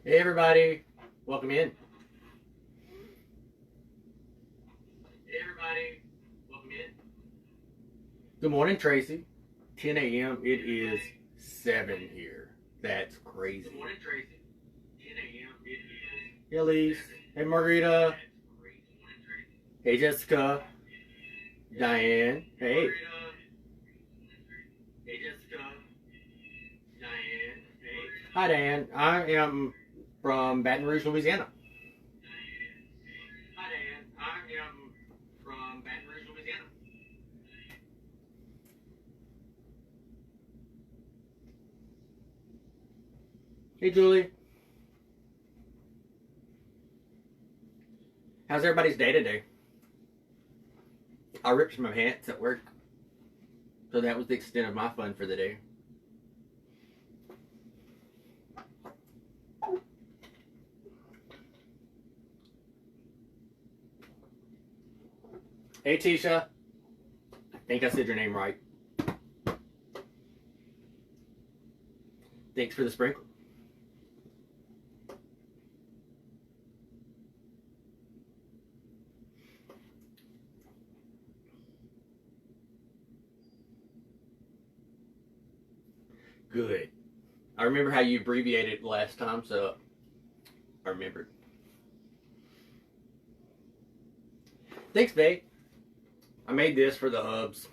Hey everybody, welcome in. Hey everybody, welcome in. Good morning, Tracy. 10 a.m. It is 7 here. That's crazy. Good morning, Tracy. 10 a.m. It is. Hey Elise. Hey Margarita. Hey Jessica. Diane. Hey. Hey Jessica. Diane. Hey. Hi Dan. I am from Baton Rouge, Louisiana. Hi Dan. I am from Baton Rouge, Louisiana. Hey Julie. How's everybody's day today? I ripped my pants at work. So that was the extent of my fun for the day. Hey Tisha. I think I said your name right. Thanks for the sprinkle. Good. I remember how you abbreviated last time, so I remembered. Thanks, babe. I made this for the hubs.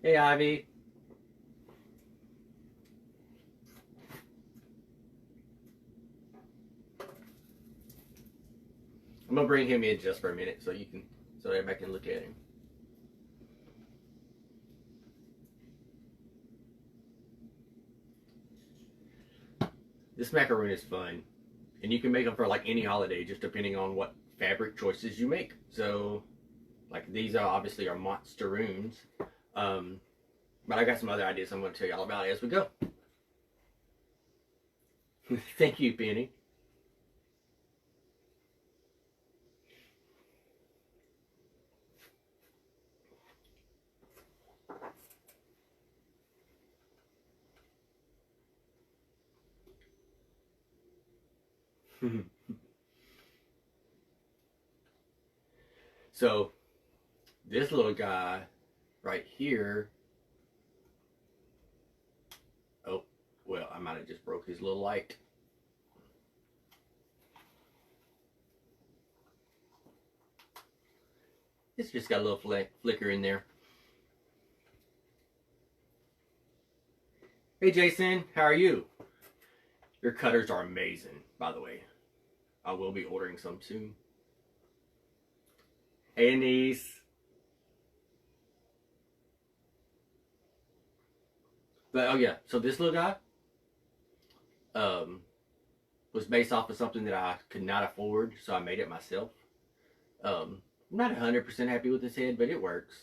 Hey, Ivy. I'm gonna bring him in just for a minute so everybody can look at him. This macaroon is fun, and you can make them for like any holiday, just depending on what fabric choices you make. So, like these are obviously are monsteroons, but I got some other ideas I'm going to tell you all about as we go. Thank you, Penny. So, this little guy right here. Oh, well, I might have just broke his little light. It's just got a little flicker in there. Hey Jason, how are you? Your cutters are amazing, by the way. I will be ordering some soon. Hey Anise. But oh yeah, so this little guy was based off of something that I could not afford, so I made it myself. I'm not 100% happy with his head, but it works.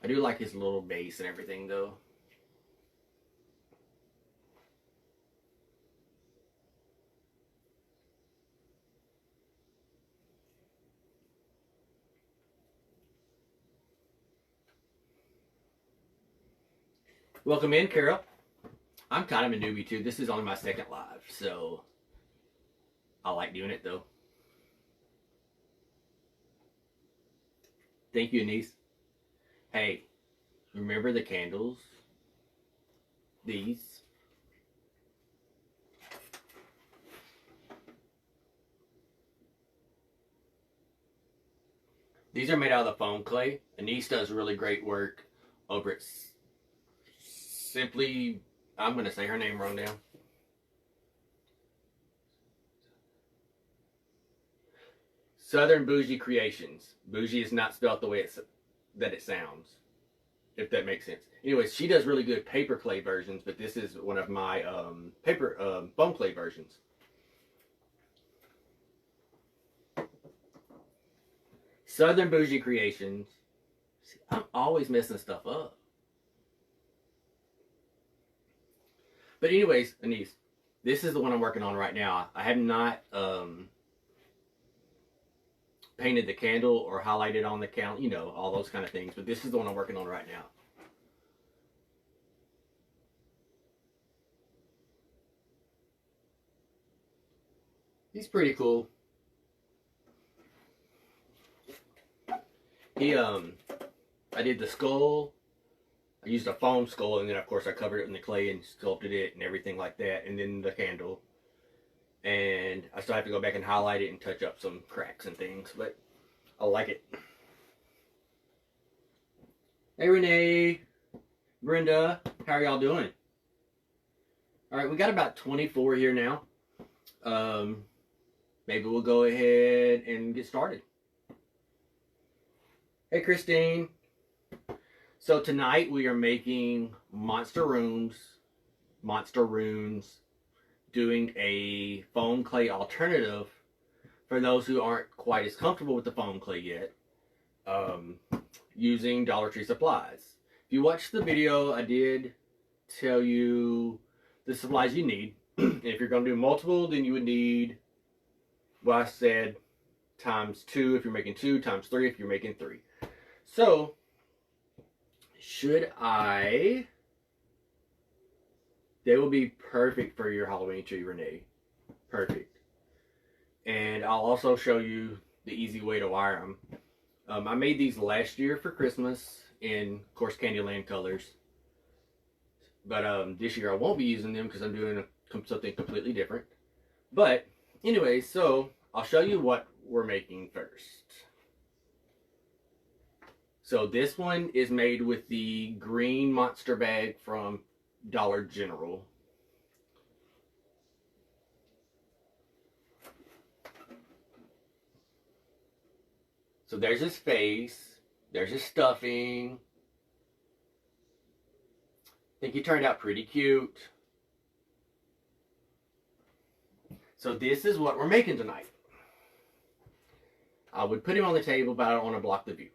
I do like his little base and everything though. Welcome in, Carol. I'm kind of a newbie too. This is only my second live, so I like doing it though. Thank you, Anise. Hey, remember the candles? These. These are made out of the foam clay. Anise does really great work over at Simply, I'm going to say her name wrong now. Southern Bougie Creations. Bougie is not spelled the way that it sounds, if that makes sense. Anyways, she does really good paper clay versions, but this is one of my foam clay versions. Southern Bougie Creations. See, I'm always messing stuff up. But anyways, Anise, this is the one I'm working on right now. I have not painted the candle or highlighted on the count, you know, all those kind of things. But this is the one I'm working on right now. He's pretty cool. I did the skull. I used a foam skull, and then of course I covered it in the clay and sculpted it and everything like that, and then the candle. And I still have to go back and highlight it and touch up some cracks and things, but I like it. Hey Renee, Brenda, how are y'all doing? Alright, we got about 24 here now. Maybe we'll go ahead and get started. Hey Christine. So tonight we are making Monsteroons, doing a foam clay alternative for those who aren't quite as comfortable with the foam clay yet, using Dollar Tree supplies. If you watched the video, I did tell you the supplies you need. If you're going to do multiple, then you would need, well, I said times 2 if you're making 2, times 3 if you're making 3. So, they will be perfect for your Halloween tree, Renee. Perfect. And I'll also show you the easy way to wire them. I made these last year for Christmas in, of course, Candyland colors. But this year I won't be using them because I'm doing something completely different. But anyway, so I'll show you what we're making first. So this one is made with the green monster bag from Dollar General. So there's his face, there's his stuffing. I think he turned out pretty cute. So this is what we're making tonight. I would put him on the table, but I don't want to block the view.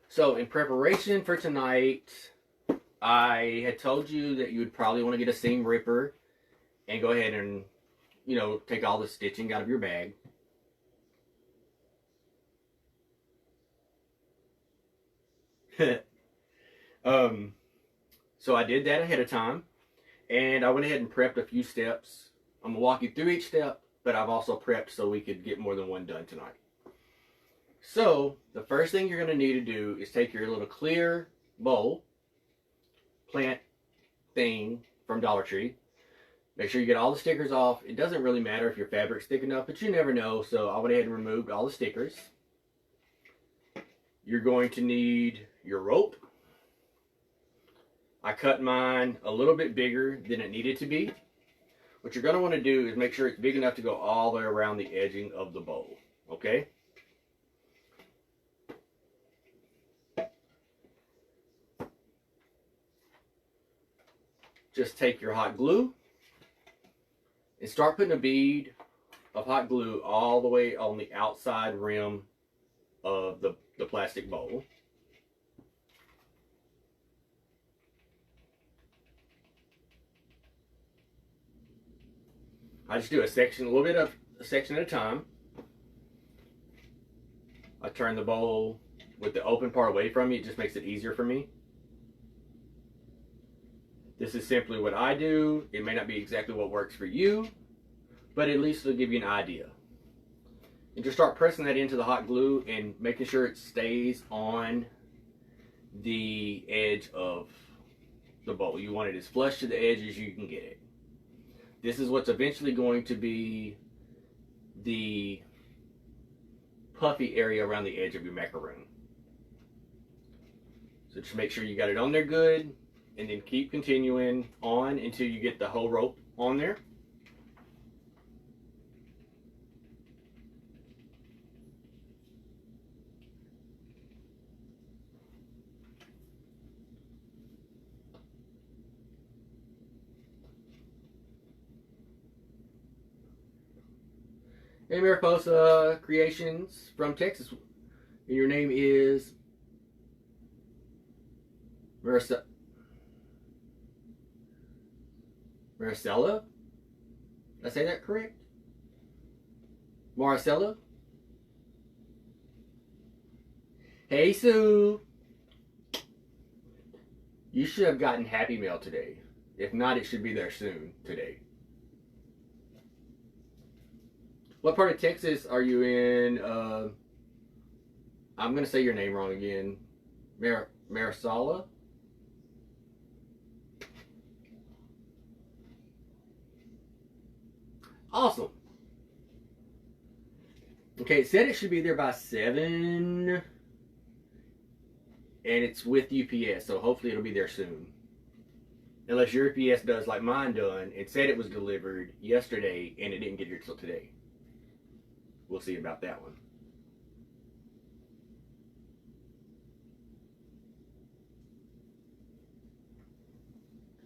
So in preparation for tonight, I had told you that you would probably want to get a seam ripper and go ahead and, you know, take all the stitching out of your bag. So I did that ahead of time, and I went ahead and prepped a few steps. I'm going to walk you through each step, but I've also prepped so we could get more than one done tonight. So, the first thing you're going to need to do is take your little clear bowl, plant thing from Dollar Tree. Make sure you get all the stickers off. It doesn't really matter if your fabric's thick enough, but you never know, so I went ahead and removed all the stickers. You're going to need your rope. I cut mine a little bit bigger than it needed to be. What you're going to want to do is make sure it's big enough to go all the way around the edging of the bowl, okay? Just take your hot glue and start putting a bead of hot glue all the way on the outside rim of the plastic bowl. I just do a little bit of a section at a time. I turn the bowl with the open part away from me. It just makes it easier for me. This is simply what I do. It may not be exactly what works for you, but at least it'll give you an idea. And just start pressing that into the hot glue and making sure it stays on the edge of the bowl. You want it as flush to the edge as you can get it. This is what's eventually going to be the puffy area around the edge of your macaron. So just make sure you got it on there good, and then keep continuing on until you get the whole rope on there. Hey Mariposa Creations from Texas. And your name is Maricela? Did I say that correct? Marcella? Hey, Sue. You should have gotten Happy Mail today. If not, it should be there soon today. What part of Texas are you in? I'm going to say your name wrong again. Marisala? Awesome. Okay, it said it should be there by 7. And it's with UPS, so hopefully it'll be there soon. Unless your UPS does like mine done. It said it was delivered yesterday and it didn't get here till today. We'll see about that one.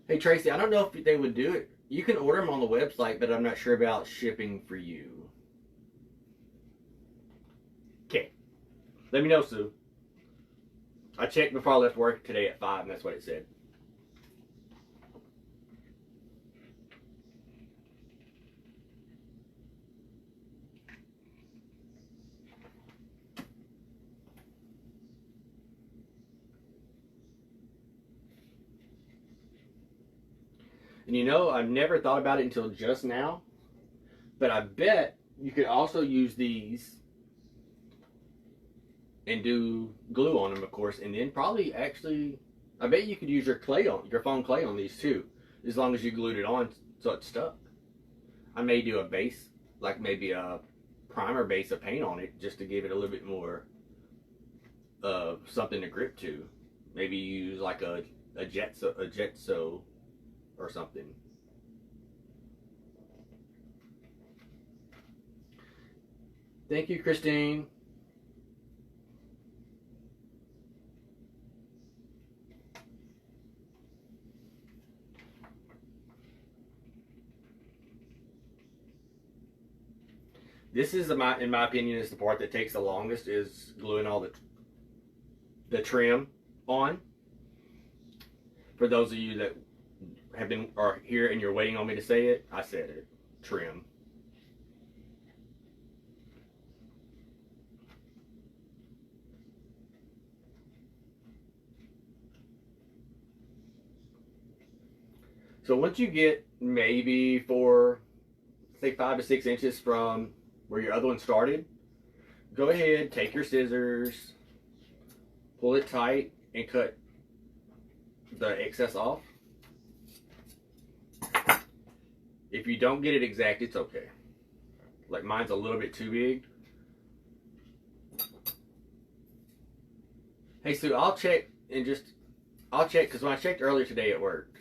Hey Tracy, I don't know if they would do it. You can order them on the website, but I'm not sure about shipping for you. Okay. Let me know, Sue. I checked before I left work today at 5, and that's what it said. And you know, I've never thought about it until just now, but I bet you could also use these and do glue on them, of course, and then probably actually, I bet you could use your foam clay on these too, as long as you glued it on so it stuck. I may do a base, like maybe a primer base of paint on it, just to give it a little bit more something to grip to. Maybe use like a jet so or something. Thank you, Christine. This is, in my opinion, is the part that takes the longest, is gluing all the trim on. For those of you that are here and you're waiting on me to say it, I said it. Trim. So once you get maybe say 5 to 6 inches from where your other one started, go ahead, take your scissors, pull it tight, and cut the excess off. If you don't get it exact, it's okay. Like mine's a little bit too big. Hey Sue, I'll check because when I checked earlier today it worked.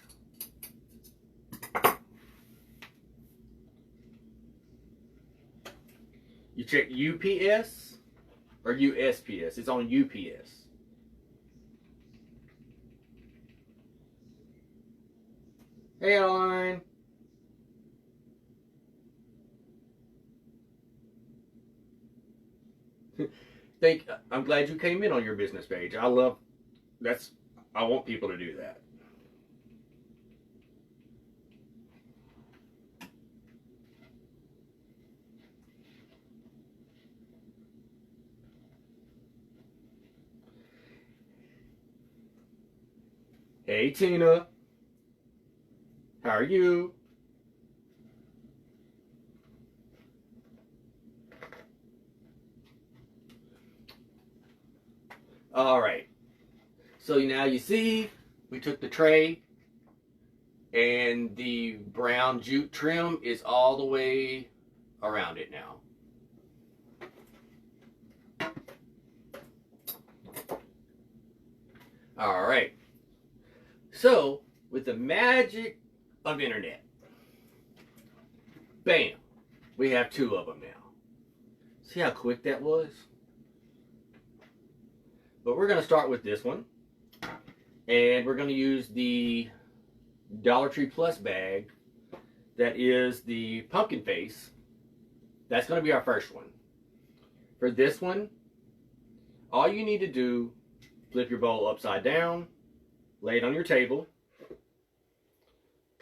You check UPS or USPS? It's on UPS. Hey, Adeline. I'm glad you came in on your business page. I want people to do that. Hey Tina, how are you? All right, so now you see we took the tray and the brown jute trim is all the way around it now. All right. So, with the magic of internet, bam, we have 2 of them now. See how quick that was? But we're going to start with this one. And we're going to use the Dollar Tree Plus bag that is the pumpkin face. That's going to be our first one. For this one, all you need to do, flip your bowl upside down, lay it on your table,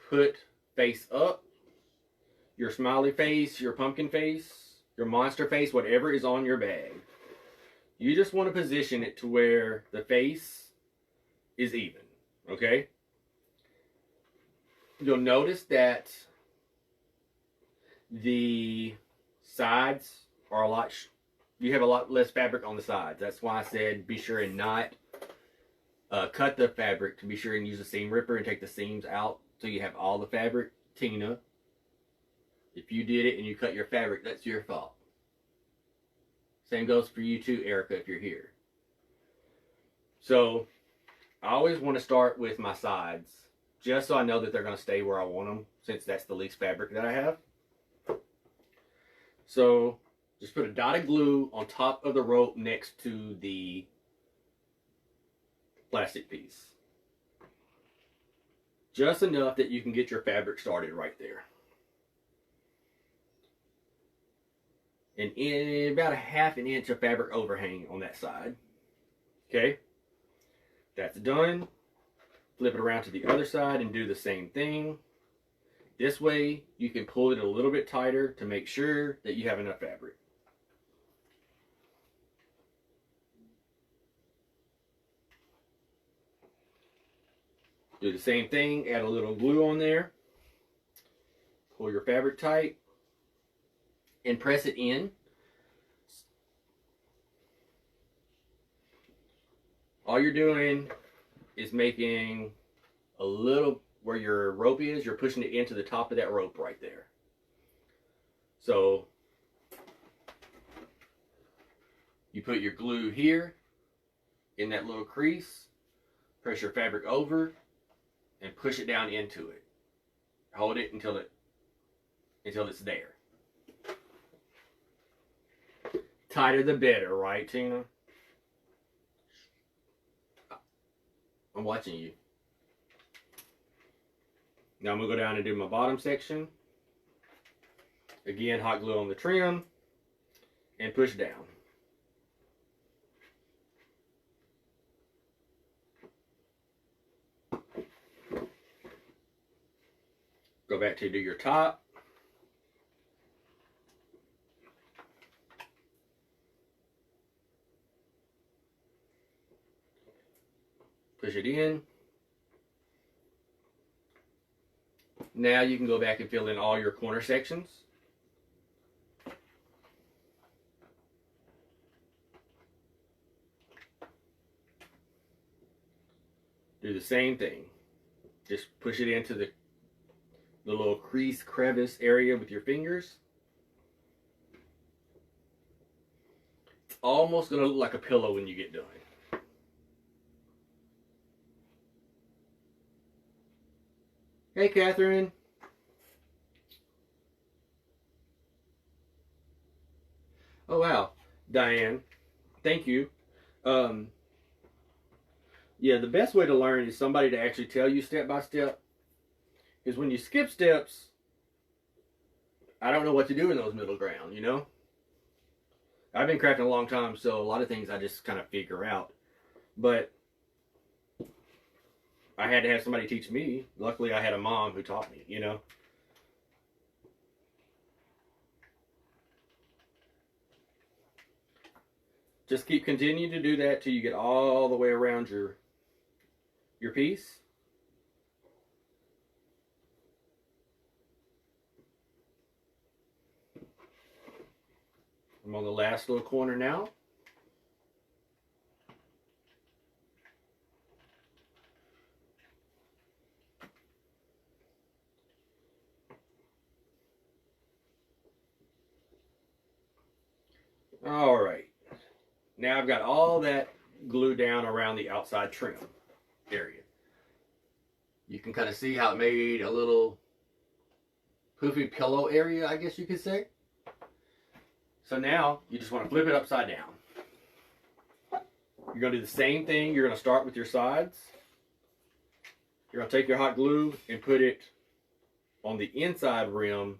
put face up your smiley face, your pumpkin face, your monster face, whatever is on your bag. You just want to position it to where the face is even, okay? You'll notice that the sides are you have a lot less fabric on the sides. That's why I said be sure and not cut the fabric, to be sure and use a seam ripper and take the seams out so you have all the fabric. Tina, if you did it and you cut your fabric, that's your fault. Same goes for you too, Erica, if you're here. So I always want to start with my sides, just so I know that they're going to stay where I want them, since that's the least fabric that I have. So just put a dot of glue on top of the rope next to the plastic piece. Just enough that you can get your fabric started right there. And in about a ½ an inch of fabric overhang on that side. Okay, that's done. Flip it around to the other side and do the same thing. This way you can pull it a little bit tighter to make sure that you have enough fabric. Do the same thing, add a little glue on there. Pull your fabric tight and press it in. All you're doing is making a little, where your rope is, you're pushing it into the top of that rope right there. So you put your glue here in that little crease, press your fabric over, and push it down into it. Hold it until it's there. Tighter the better, right, Tina? I'm watching you. Now I'm going to go down and do my bottom section. Again, hot glue on the trim and push down. Go back to do your top. Push it in. Now you can go back and fill in all your corner sections. Do the same thing. Just push it into the little crease crevice area with your fingers. It's almost going to look like a pillow when you get done. Hey, Catherine. Oh, wow. Diane, thank you. Yeah, the best way to learn is somebody to actually tell you step by step. Because when you skip steps, I don't know what to do in those middle ground, you know? I've been crafting a long time, so a lot of things I just kind of figure out. But I had to have somebody teach me. Luckily, I had a mom who taught me, you know? Just continue to do that till you get all the way around your piece. I'm on the last little corner now. All right. Now I've got all that glue down around the outside trim area. You can kind of see how it made a little poofy pillow area, I guess you could say. So now you just want to flip it upside down. You're going to do the same thing. You're going to start with your sides. You're going to take your hot glue and put it on the inside rim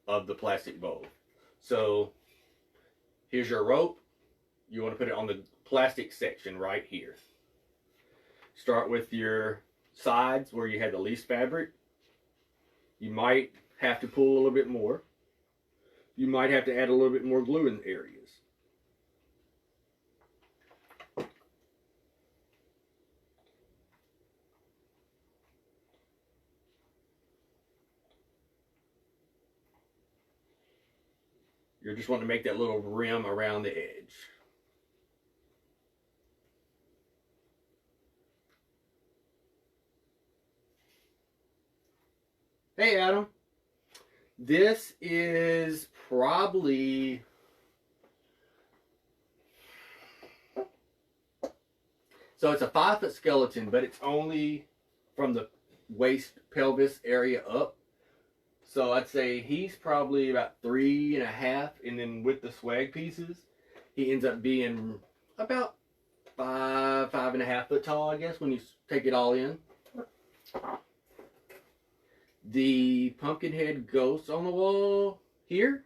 of the plastic bowl. So here's your rope. You want to put it on the plastic section right here. Start with your sides where you have the least fabric. You might have to pull a little bit more. You might have to add a little bit more glue in areas. You're just wanting to make that little rim around the edge. Hey, Adam. This is probably... So it's a 5-foot skeleton, but it's only from the waist pelvis area up. So I'd say he's probably about 3.5, and then with the swag pieces, he ends up being about 5.5 foot tall, I guess, when you take it all in. The pumpkin head ghost on the wall here,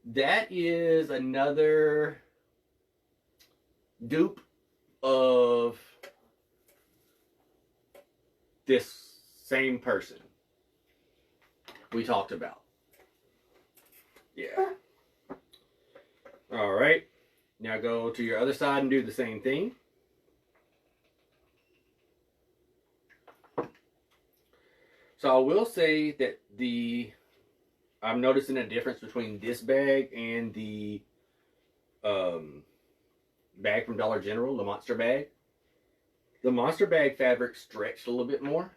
that is another dupe of this same person we talked about. Yeah. All right. Now go to your other side and do the same thing. So I will say that I'm noticing a difference between this bag and the bag from Dollar General, the Monster bag. The Monster bag fabric stretched a little bit more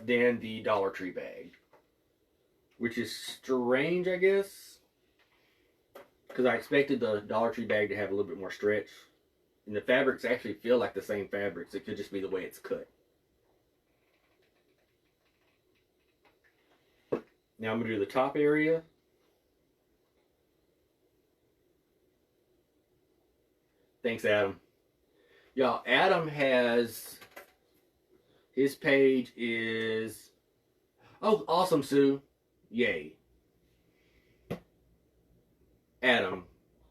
than the Dollar Tree bag, which is strange, I guess, because I expected the Dollar Tree bag to have a little bit more stretch, and the fabrics actually feel like the same fabrics. It could just be the way it's cut. Now I'm going to do the top area. Thanks, Adam. Y'all, Adam has, his page is, oh, awesome, Sue. Yay. Adam,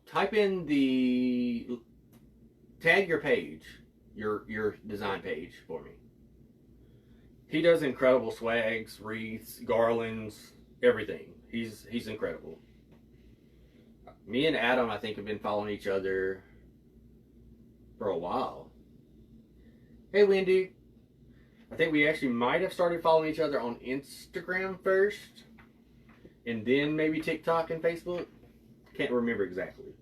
type in tag your page, your design page for me. He does incredible swags, wreaths, garlands, everything. He's incredible. Me and Adam, I think, have been following each other for a while. Hey, Wendy. I think we actually might have started following each other on Instagram first, and then maybe TikTok and Facebook. Can't remember exactly.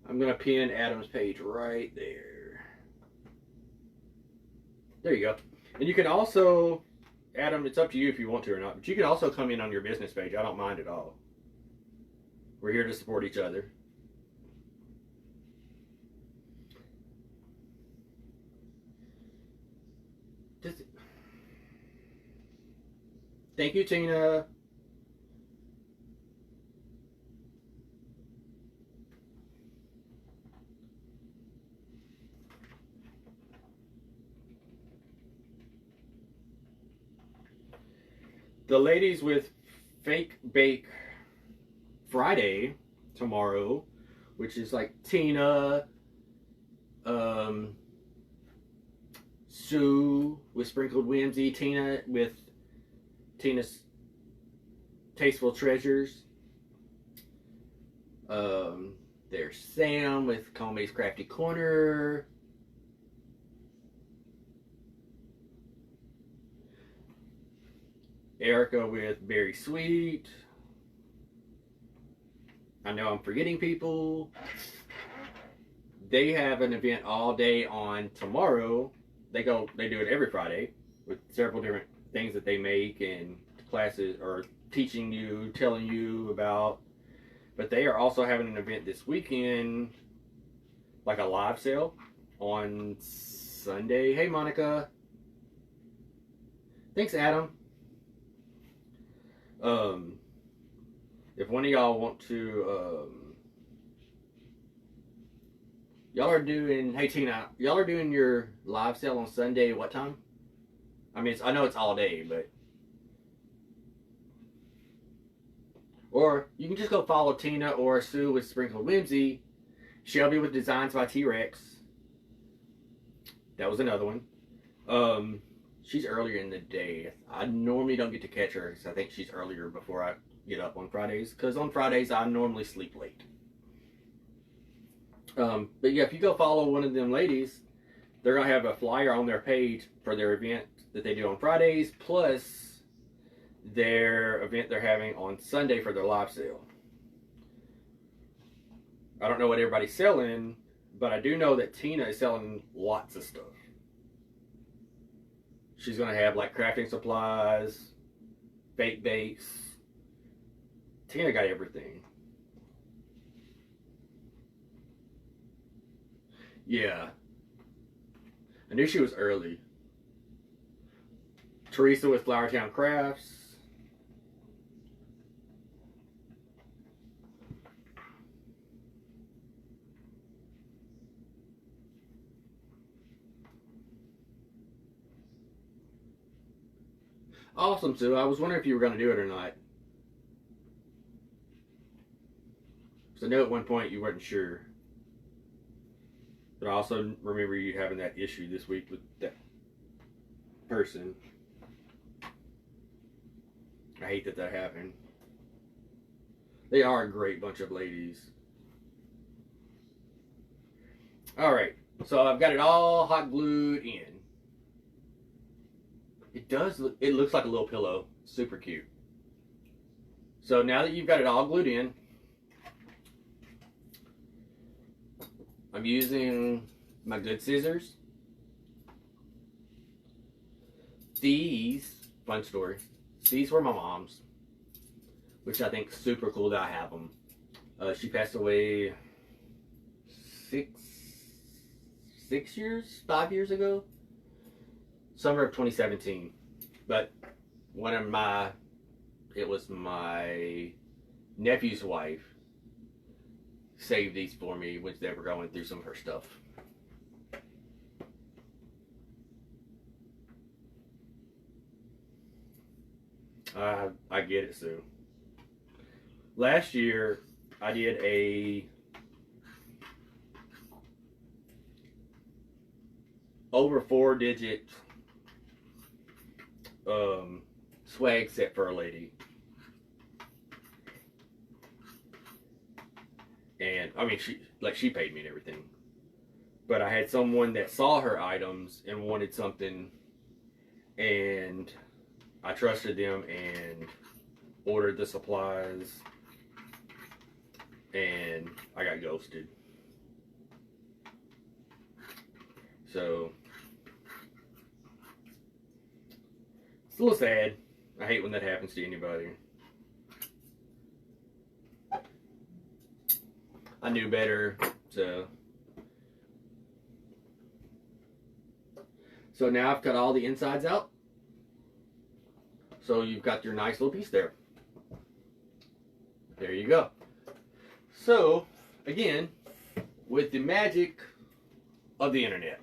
I'm going to pin Adam's page right there. There you go. And you can also, Adam, it's up to you if you want to or not, but you can also come in on your business page. I don't mind at all. We're here to support each other. Thank you, Tina. The ladies with Fake Bake Friday tomorrow, which is like Tina, Sue with Sprinkled Whimsy, Tina with Tina's Tasteful Treasures. There's Sam with Kome's Crafty Corner. Erica with Berry Sweet. I know I'm forgetting people. They have an event all day on tomorrow. They do it every Friday with several different things that they make and classes or teaching you, telling you about. But they are also having an event this weekend, like a live sale on Sunday. Hey, Monica. Thanks, Adam. If one of y'all want to, y'all are doing, hey Tina, y'all are doing your live sale on Sunday, what time? I mean, I know it's all day, but, or you can just go follow Tina or Sue with Sprinkled Whimsy. Shelby with Designs by T-Rex. That was another one. She's earlier in the day. I normally don't get to catch her because I think she's earlier before I get up on Fridays. Because on Fridays, I normally sleep late. But yeah, if you go follow one of them ladies, they're going to have a flyer on their page for their event that they do on Fridays, plus their event they're having on Sunday for their live sale. I don't know what everybody's selling, but I do know that Tina is selling lots of stuff. She's going to have like crafting supplies, fake baits. Tina got everything. Yeah. I knew she was early. Teresa with Flowertown Crafts. Awesome, Sue. I was wondering if you were going to do it or not. Because I know at one point you weren't sure. But I also remember you having that issue this week with that person. I hate that that happened. They are a great bunch of ladies. Alright, so I've got it all hot glued in. It does look, it looks like a little pillow. Super cute. So now that you've got it all glued in, I'm using my good scissors. These, fun story, these were my mom's, which I think is super cool that I have them. She passed away 5 years ago, summer of 2017. But it was my nephew's wife saved these for me when they were going through some of her stuff. I get it, Sue. Last year, I did a over 4-digit swag set for a lady. And I mean, she paid me and everything. But I had someone that saw her items and wanted something, and I trusted them and ordered the supplies, and I got ghosted. So it's a little sad. I hate when that happens to anybody. I knew better, so now I've got all the insides out. So you've got your nice little piece there. There you go. So, again, with the magic of the internet.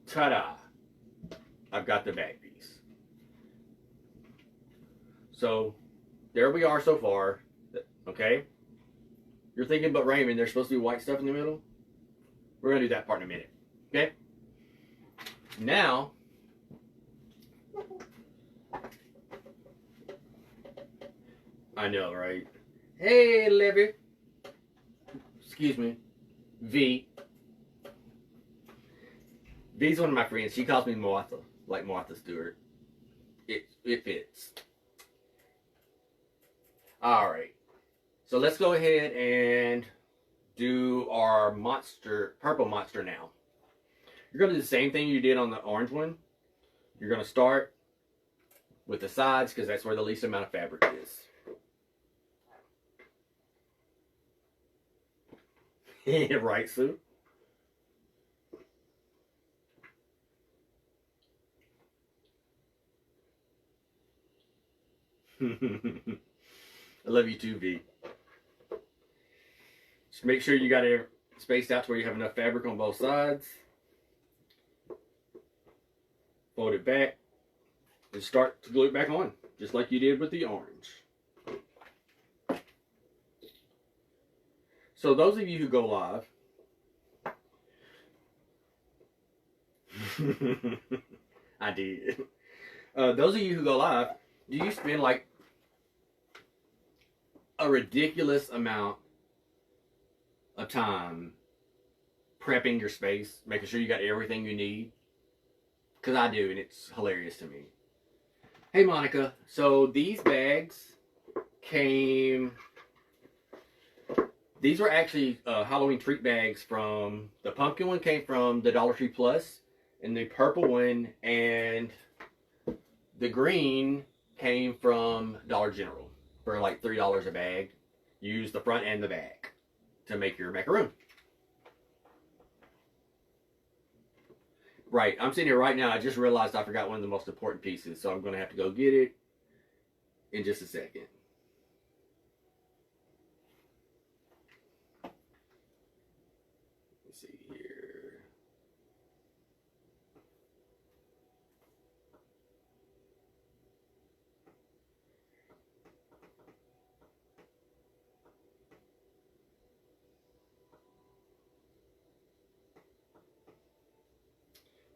Ta-da! I've got the back piece. So, there we are so far. Okay? You're thinking, but Raymond, there's supposed to be white stuff in the middle? We're going to do that part in a minute. Okay? Now, I know, right? Hey, Libby. Excuse me. V. V's one of my friends. She calls me Martha, like Martha Stewart. It fits. Alright. So let's go ahead and do our purple monster now. You're going to do the same thing you did on the orange one. You're going to start with the sides because that's where the least amount of fabric is. Right, Sue? I love you too, V. Just make sure you got it spaced out to where you have enough fabric on both sides. Fold it back and start to glue it back on, just like you did with the orange. So those of you who go live, I did. Those of you who go live, do you spend like a ridiculous amount of time prepping your space, making sure you got everything you need? Because I do, and it's hilarious to me. Hey Monica, so these bags came... These were actually Halloween treat bags from... The pumpkin one came from the Dollar Tree Plus, and the purple one and the green came from Dollar General for like $3 a bag. You use the front and the back to make your macaroon. Right, I'm sitting here right now. I just realized I forgot one of the most important pieces, so I'm going to have to go get it in just a second. Let's see here.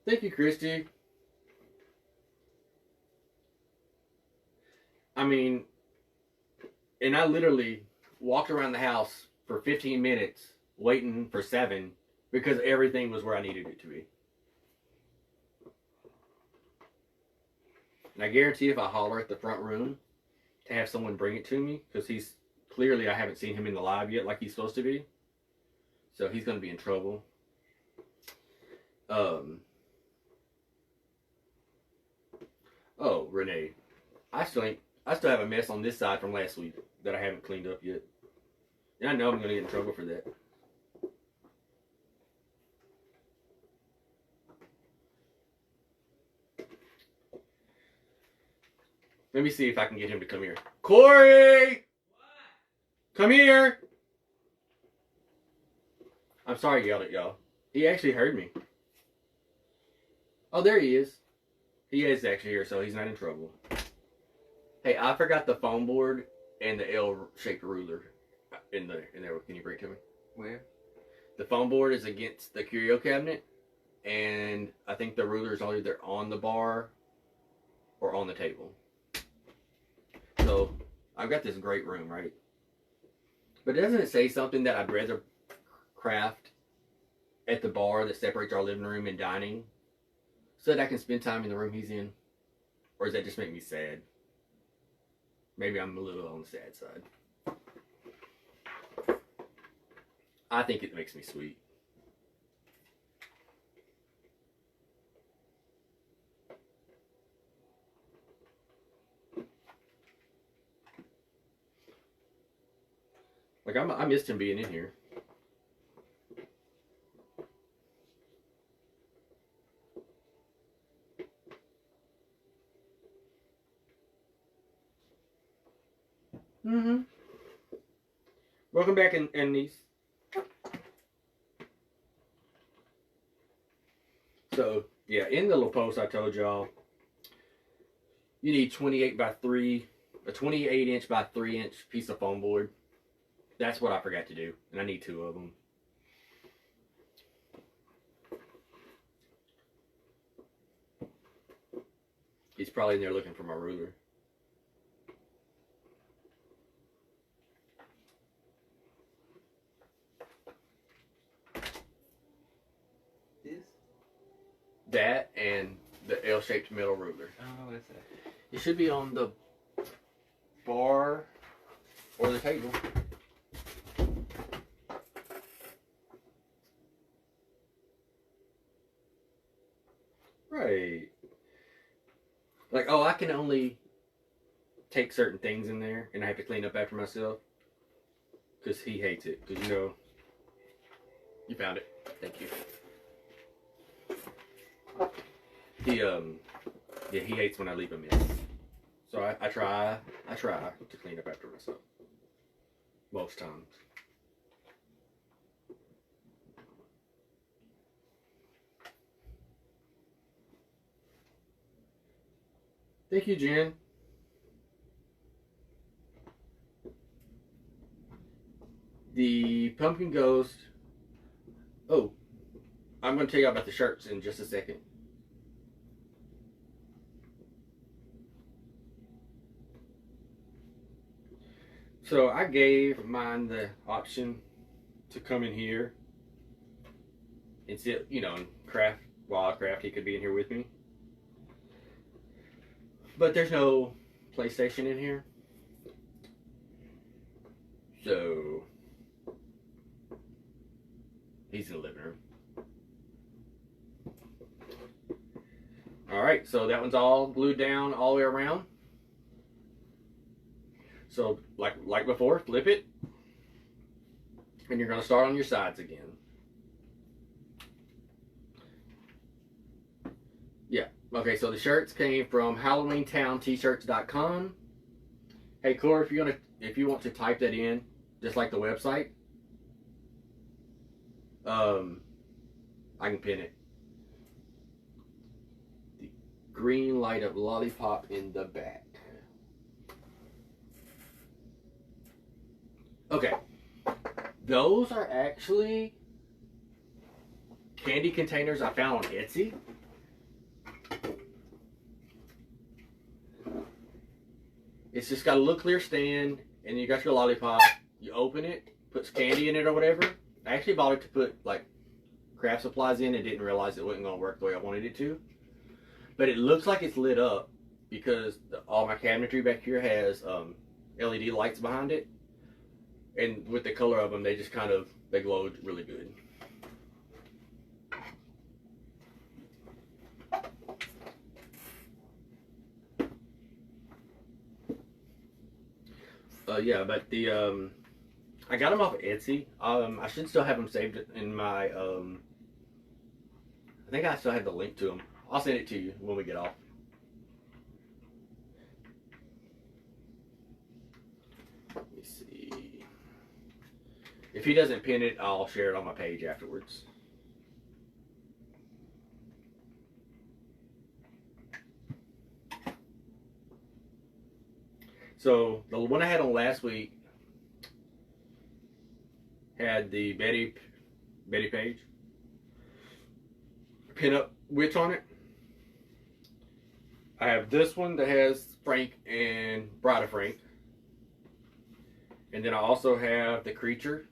Thank you, Christy. I mean, and I literally walked around the house for 15 minutes waiting for 7 because everything was where I needed it to be. And I guarantee if I holler at the front room to have someone bring it to me, because he's clearly, I haven't seen him in the live yet like he's supposed to be. So he's going to be in trouble. Oh, Renee, I still have a mess on this side from last week that I haven't cleaned up yet. And I know I'm going to get in trouble for that. Let me see if I can get him to come here. Corey! What? Come here! I'm sorry I yelled at y'all. He actually heard me. Oh, there he is. He is actually here, so he's not in trouble. Hey, I forgot the foam board and the L-shaped ruler in there. Can you bring it to me? Where? The foam board is against the curio cabinet, and I think the ruler is either on the bar or on the table. So, I've got this great room, right? But doesn't it say something that I'd rather craft at the bar that separates our living room and dining so that I can spend time in the room he's in? Or does that just make me sad? Maybe I'm a little on the sad side. I think it makes me sweet. Like, I missed him being in here. Mm-hmm. Welcome back, Anise. So, yeah, in the little post I told y'all, you need 28 by 3, a 28 inch by 3 inch piece of foam board. That's what I forgot to do, and I need 2 of them. He's probably in there looking for my ruler. That and the L-shaped metal ruler. I don't know what it's at. It should be on the bar or the table. Right. Like, oh, I can only take certain things in there and I have to clean up after myself. Because he hates it. Because, you know, you found it. Thank you. Yeah, he hates when I leave a mess. So I try to clean up after myself. Most times. Thank you, Jen. the Pumpkin Ghost. Oh, I'm going to tell you about the shirts in just a second. So I gave mine the option to come in here and sit, you know, and craft. While I craft, he could be in here with me. But there's no PlayStation in here. So he's in the living room. Alright, so that one's all glued down all the way around. So like before, flip it. And you're going to start on your sides again. Yeah. Okay, so the shirts came from HalloweenTownT-shirts.com. Hey Corey, if you want to type that in, just like the website, I can pin it. The green light up lollipop in the back. Okay. Those are actually candy containers I found on Etsy. It's just got a little clear stand, and you got your lollipop. You open it, puts candy in it or whatever. I actually bought it to put like craft supplies in and didn't realize it wasn't going to work the way I wanted it to. But it looks like it's lit up because all my cabinetry back here has LED lights behind it. And with the color of them, they just kind of, they glowed really good. Yeah, but the I got them off of Etsy. I should still have them saved in my I think I still have the link to them. I'll send it to you when we get off. Let me see. If he doesn't pin it, I'll share it on my page afterwards. So the one I had on last week had the Betty Page pin up witch on it. I have this one that has Frank and Bride of Frank. And then I also have the creature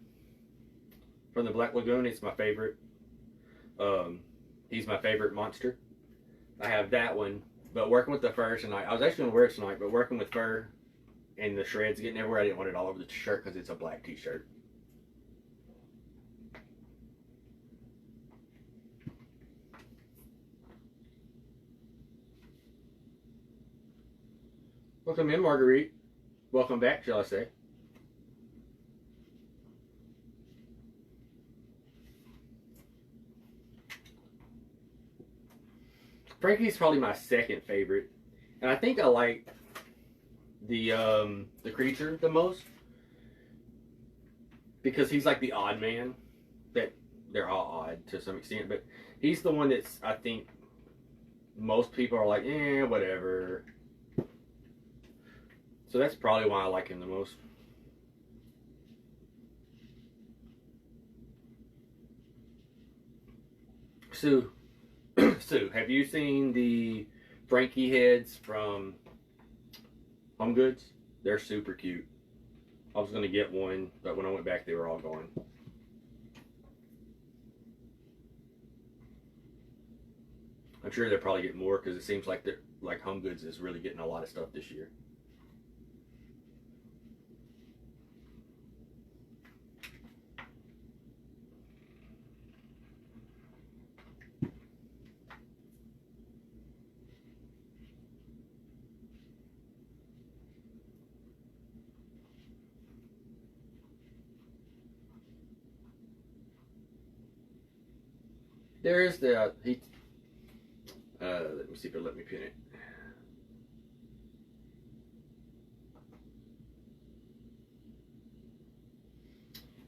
from the Black Lagoon. It's my favorite. He's my favorite monster. I have that one. But working with the fur tonight, I was actually going to wear it tonight, but working with fur and the shreds getting everywhere, I didn't want it all over the shirt because it's a black t-shirt. Welcome in, Marguerite. Welcome back, shall I say. Frankie's probably my second favorite. And I think I like the creature the most. Because he's like the odd man. That they're all odd to some extent. But he's the one that's, I think, most people are like, eh, whatever. So that's probably why I like him the most. Sue, have you seen the Frankie heads from Home Goods? They're super cute. I was going to get one, but when I went back, they were all gone. I'm sure they'll probably get more because it seems like Home Goods is really getting a lot of stuff this year. There's the let me see if it'll let me pin it.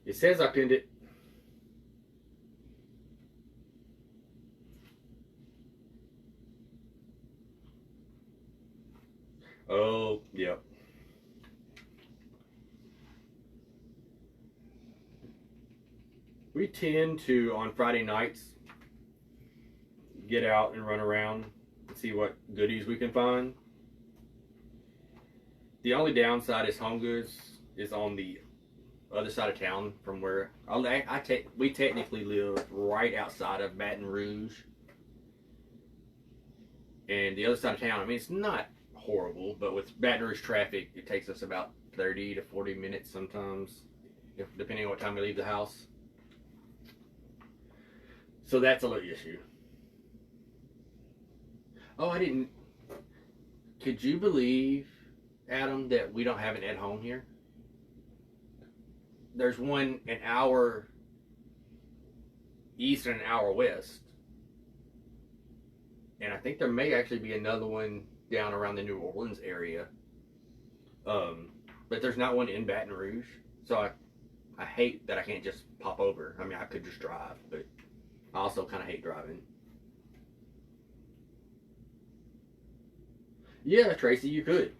It says I pinned it. Oh, yeah. we tend to, on Friday nights, get out and run around and see what goodies we can find. The only downside is Home Goods is on the other side of town from where we technically live right outside of Baton Rouge. And the other side of town, I mean, it's not horrible, but with Baton Rouge traffic, it takes us about 30 to 40 minutes sometimes, depending on what time we leave the house. So that's a little issue. Oh, could you believe, Adam, that we don't have an at home here? There's one an hour east and an hour west. And I think there may actually be another one down around the New Orleans area. But there's not one in Baton Rouge. So I hate that I can't just pop over. I mean, I could just drive, but I also kind of hate driving. Yeah, Tracy, you could.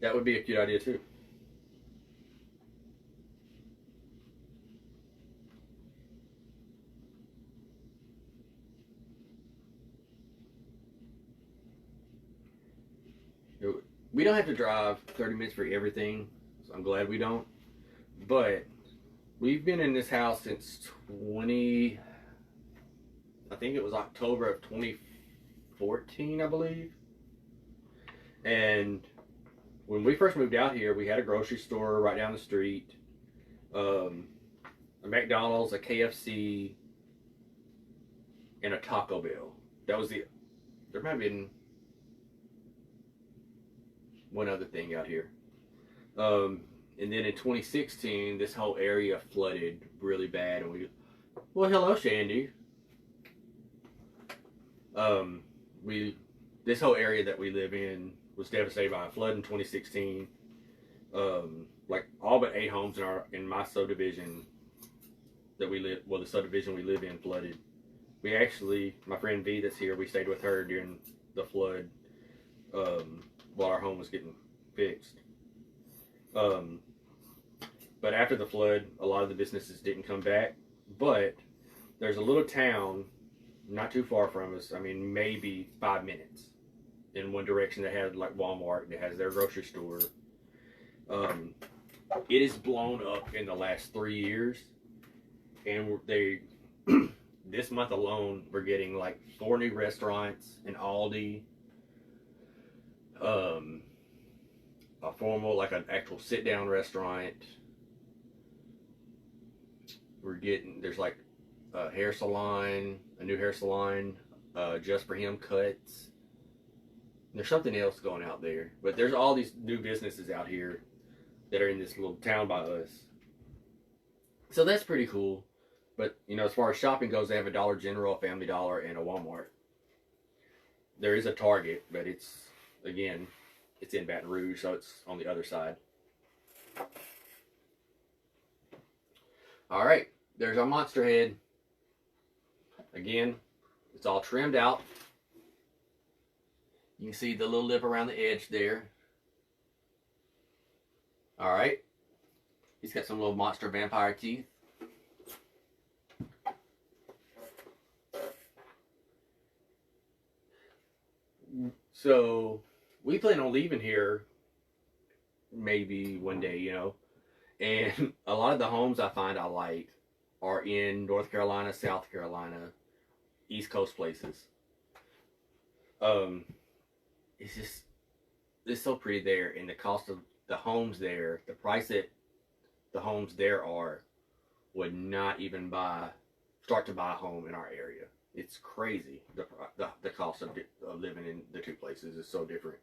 That would be a cute idea too. We don't have to drive 30 minutes for everything, so I'm glad we don't. But we've been in this house since I think it was October of 2014, I believe. And when we first moved out here, we had a grocery store right down the street, a McDonald's, a KFC, and a Taco Bell. There might have been one other thing out here. And then in 2016, this whole area flooded really bad, and well, hello, Shandy. This whole area that we live in was devastated by a flood in 2016. Like all but 8 homes in my subdivision the subdivision we live in flooded. We actually, my friend V that's here, we stayed with her during the flood, while our home was getting fixed. But after the flood, a lot of the businesses didn't come back. But there's a little town not too far from us. I mean, maybe 5 minutes in one direction that has like Walmart, that has their grocery store. It is blown up in the last 3 years, and this month alone we're getting like 4 new restaurants, an Aldi, a formal, like an actual sit-down restaurant. There's like a hair salon, a new hair salon, just for him cuts. There's something else going out there, but there's all these new businesses out here that are in this little town by us. So that's pretty cool. But, you know, as far as shopping goes, they have a Dollar General, a Family Dollar, and a Walmart. There is a Target, but it's in Baton Rouge, so it's on the other side. All right, there's our monster head. Again, it's all trimmed out. You can see the little lip around the edge there. All right, he's got some little monster vampire teeth. So we plan on leaving here maybe one day, you know. And a lot of the homes I find I like are in North Carolina, South Carolina, East Coast places. It's so pretty there, and the cost of the homes there, the price that the homes there are, would not even start to buy a home in our area. It's crazy. The cost of living in the two places is so different.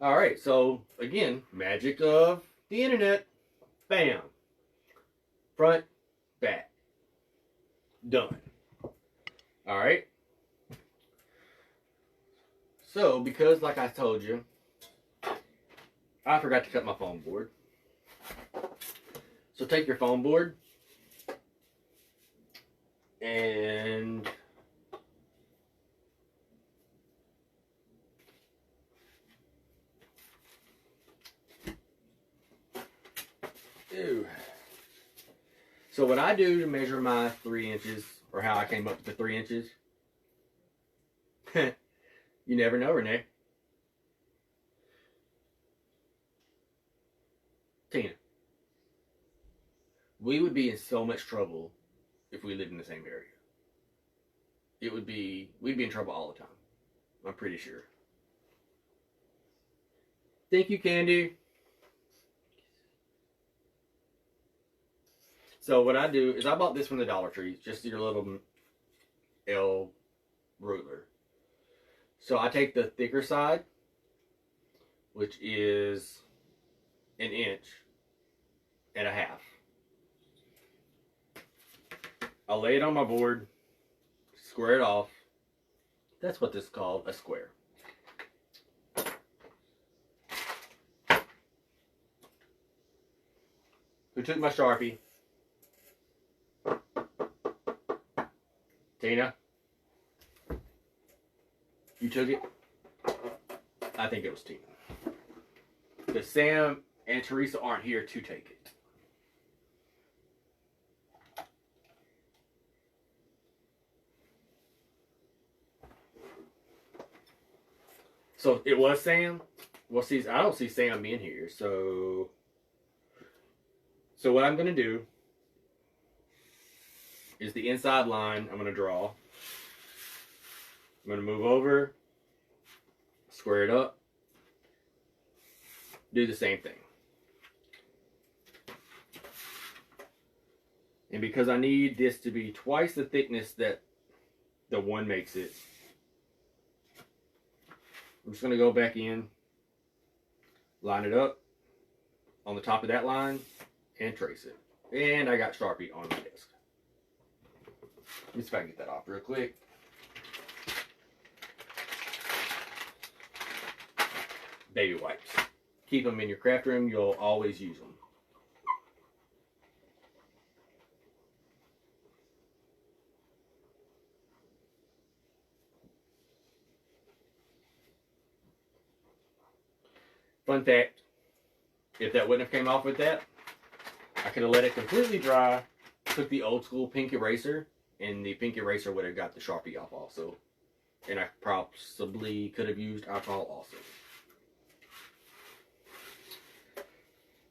All right, so again, magic of the internet. Bam. Front, back. Done. All right. So, because like I told you, I forgot to cut my foam board. So take your foam board and Ew. So what I do to measure my 3 inches, or how I came up with the 3 inches, you never know, Renee. Tina, we would be in so much trouble if we lived in the same area. We'd be in trouble all the time. I'm pretty sure. Thank you, Candy. So what I do is I bought this from the Dollar Tree, just your little L ruler. So I take the thicker side, which is 1.5 inches. I'll lay it on my board, square it off. That's what this is called, a square. Who took my Sharpie? Tina? You took it? I think it was Tina. Because Sam and Teresa aren't here to take it. So it was Sam? Well, see, I don't see Sam in here, so what I'm going to do is the inside line I'm going to draw. I'm going to move over, square it up, do the same thing. And because I need this to be twice the thickness that the one makes it, I'm just going to go back in, line it up on the top of that line, and trace it. And I got Sharpie on my desk. Let me see if I can get that off real quick. Baby wipes. Keep them in your craft room. You'll always use them. Fun fact, if that wouldn't have came off with that, I could have let it completely dry, took the old school pink eraser, and the pink eraser would have got the Sharpie off also. And I possibly could have used alcohol also.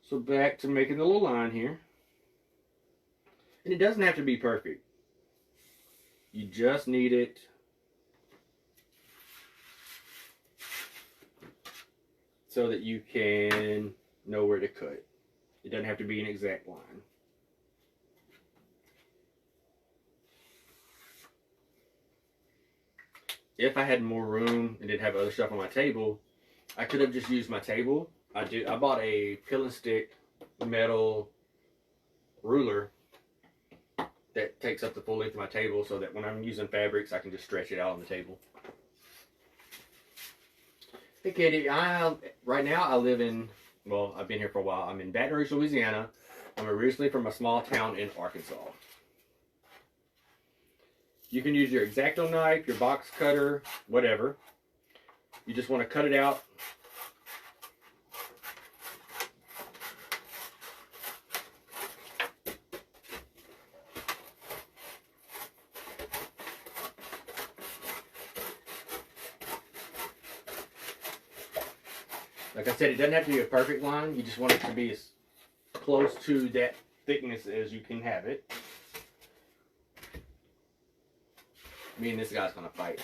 So back to making the little line here. And it doesn't have to be perfect. You just need it so that you can know where to cut. It doesn't have to be an exact line. If I had more room and didn't have other stuff on my table, I could have just used my table. I bought a pill and stick metal ruler that takes up the full length of my table so that when I'm using fabrics, I can just stretch it out on the table. Hey, Katie, right now I live in, well, I've been here for a while. I'm in Baton Rouge, Louisiana. I'm originally from a small town in Arkansas. You can use your X-Acto knife, your box cutter, whatever. You just want to cut it out. Like I said, it doesn't have to be a perfect line. You just want it to be as close to that thickness as you can have it. Me and this guy's gonna fight.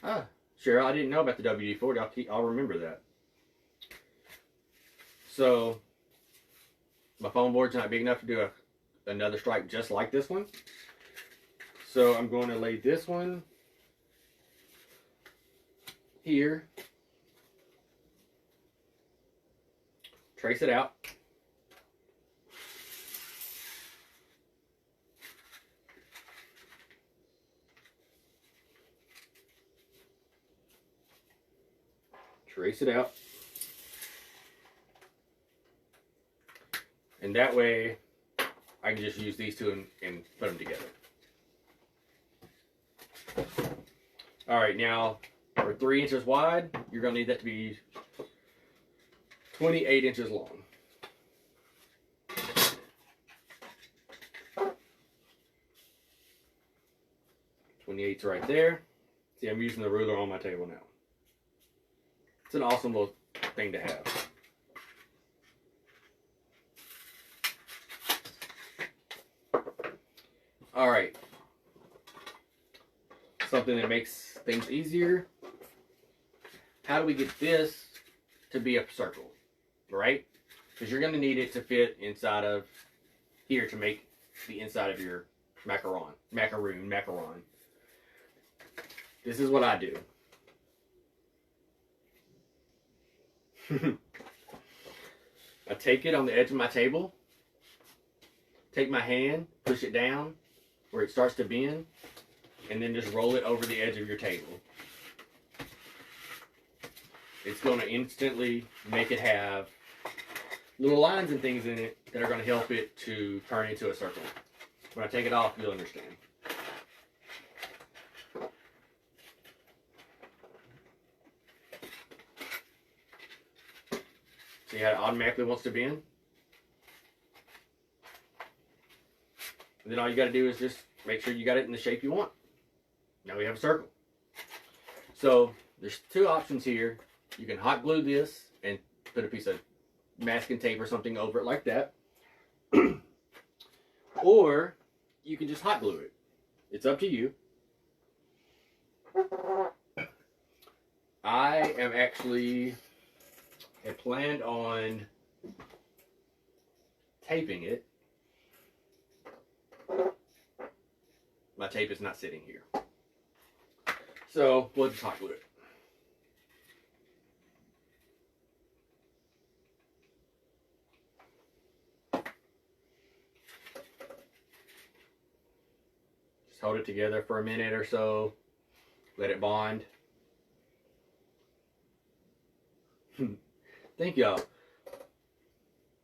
Ah, Cheryl, I didn't know about the WD-40. I'll remember that. So, my foam board's not big enough to do another stripe just like this one. So I'm going to lay this one here, trace it out, and that way I can just use these two and put them together. Alright, now or 3 inches wide, you're going to need that to be 28 inches long. 28's right there. See, I'm using the ruler on my table now. It's an awesome little thing to have. All right. Something that makes things easier. How do we get this to be a circle, right? Because you're going to need it to fit inside of here to make the inside of your macaron. This is what I do. I take it on the edge of my table, take my hand, push it down where it starts to bend, and then just roll it over the edge of your table. It's going to instantly make it have little lines and things in it that are going to help it to turn into a circle. When I take it off, you'll understand. See how it automatically wants to bend? And then all you got to do is just make sure you got it in the shape you want. Now we have a circle. So there's two options here. You can hot glue this and put a piece of masking tape or something over it like that. Or you can just hot glue it. It's up to you. I had planned on taping it. My tape is not sitting here. So we'll just hot glue it. Just hold it together for a minute or so. Let it bond. Thank y'all.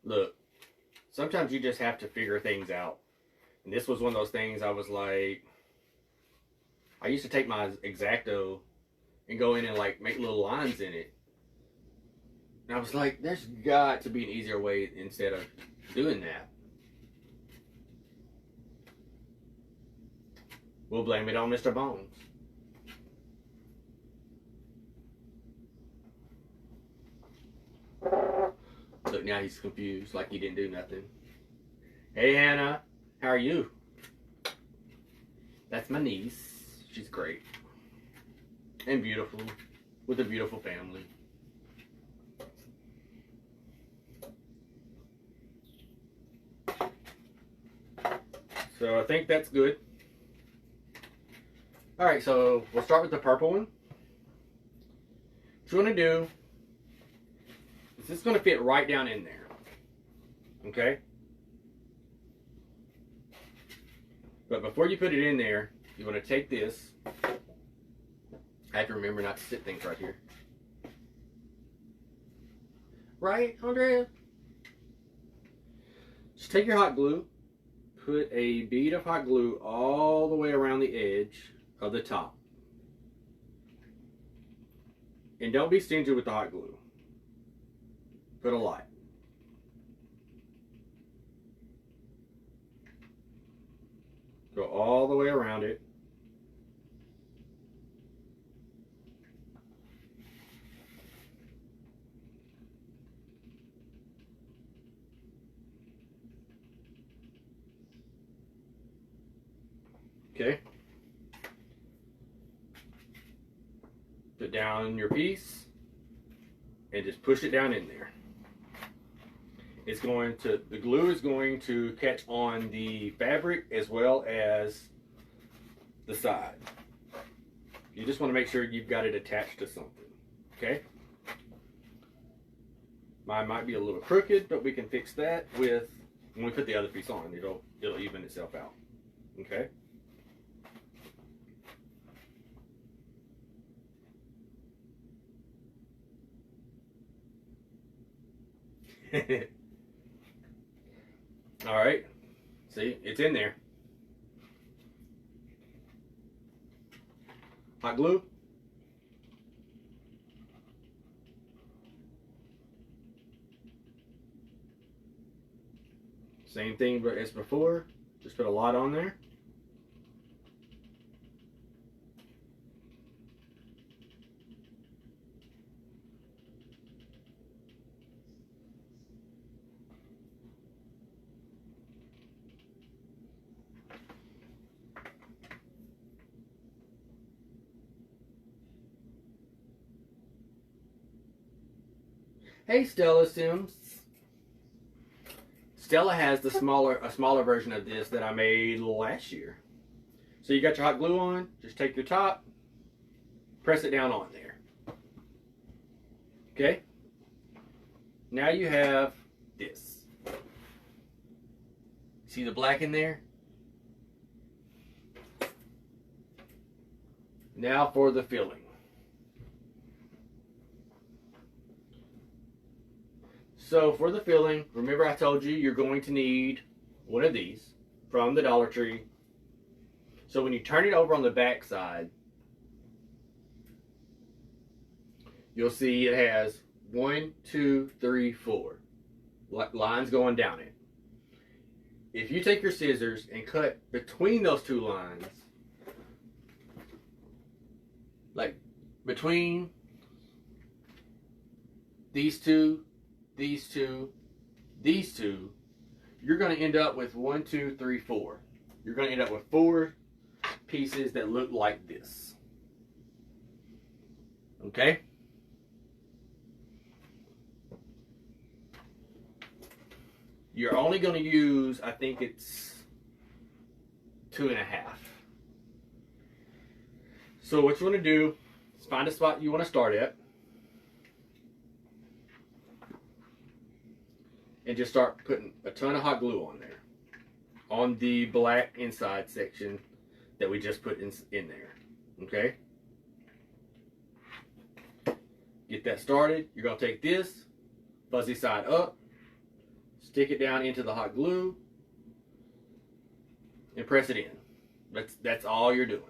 Look, sometimes you just have to figure things out. And this was one of those things I was like, I used to take my X-Acto and go in and like make little lines in it. And I was like, there's got to be an easier way instead of doing that. We'll blame it on Mr. Bones. Look, now he's confused, like he didn't do nothing. Hey, Hannah, how are you? That's my niece. She's great. And beautiful, with a beautiful family. So I think that's good. Alright, so we'll start with the purple one. What you want to do is this is going to fit right down in there. Okay? But before you put it in there, you want to take this. I have to remember not to sit things right here. Right, Andrea? Just take your hot glue. Put a bead of hot glue all the way around the edge of the top. And don't be stingy with the hot glue. Put a lot. Go all the way around it. Okay. Put down your piece and just push it down in there. It's going to, the glue is going to catch on the fabric as well as the side. You just want to make sure you've got it attached to something. Okay? Mine might be a little crooked, but we can fix that with, when we put the other piece on, it'll even itself out. Okay? All right, see, it's in there. Hot glue, Same thing as before. Just put a lot on there. Hey, Stella Sims. Stella has a smaller version of this that I made last year. So you got your hot glue on, just take your top, press it down on there. Okay? Now you have this. See the black in there? Now for the filling. So for the filling, remember I told you you're going to need one of these from the Dollar Tree. So when you turn it over on the back side, you'll see it has 1, 2, 3, 4 lines going down it. If you take your scissors and cut between those two lines, like between these two, these two, you're going to end up with 1, 2, 3, 4. You're going to end up with 4 pieces that look like this. Okay? You're only going to use, I think it's 2.5. So what you want to do is find a spot you want to start at. And just start putting a ton of hot glue on there. On the black inside section that we just put in there. Okay? Get that started. You're going to take this, fuzzy side up, stick it down into the hot glue, and press it in. That's all you're doing.